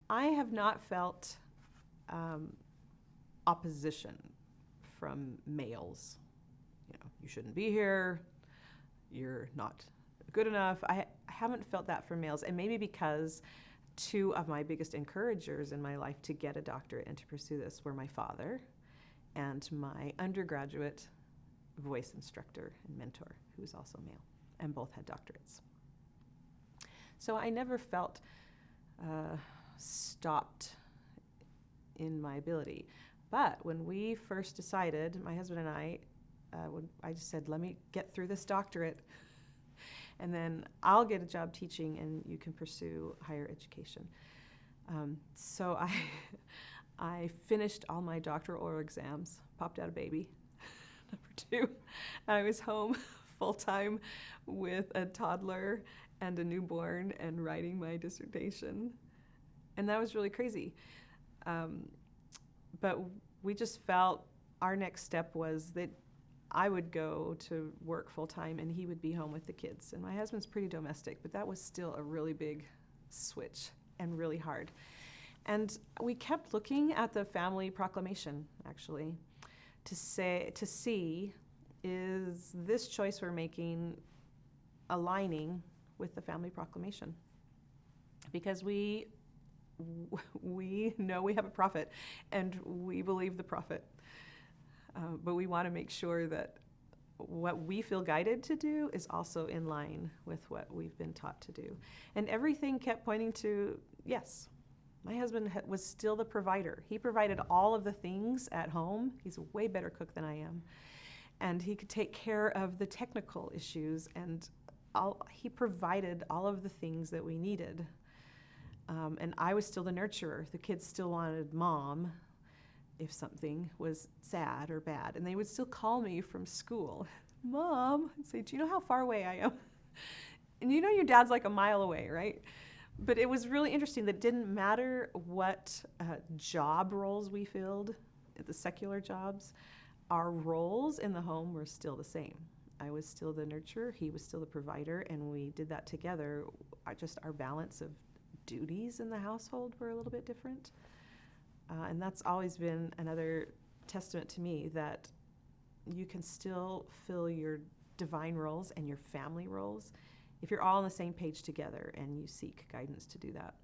I have not felt opposition from males. You know, you shouldn't be here, you're not good enough. I haven't felt that from males, and maybe because two of my biggest encouragers in my life to get a doctorate and to pursue this were my father and my undergraduate voice instructor and mentor, who was also male, and both had doctorates. So I never felt stopped in my ability. But when we first decided, my husband and I just said, let me get through this doctorate, and then I'll get a job teaching and you can pursue higher education. So I finished all my doctoral oral exams, popped out a baby, number 2. I was home full-time with a toddler and a newborn and writing my dissertation. And that was really crazy. But we just felt our next step was that I would go to work full-time and he would be home with the kids. And my husband's pretty domestic, but that was still a really big switch and really hard. And we kept looking at the family proclamation, actually, to see, is this choice we're making aligning with the family proclamation? Because we know we have a prophet and we believe the prophet. But we want to make sure that what we feel guided to do is also in line with what we've been taught to do. And everything kept pointing to, yes, my husband was still the provider. He provided all of the things at home. He's a way better cook than I am. And he could take care of the technical issues, and he provided all of the things that we needed. And I was still the nurturer. The kids still wanted mom if something was sad or bad. And they would still call me from school, Mom, and say, do you know how far away I am? And you know your dad's like a mile away, right? But it was really interesting that it didn't matter what job roles we filled, the secular jobs, our roles in the home were still the same. I was still the nurturer, he was still the provider, and we did that together. Just our balance of duties in the household were a little bit different. And that's always been another testament to me that you can still fill your divine roles and your family roles if you're all on the same page together and you seek guidance to do that.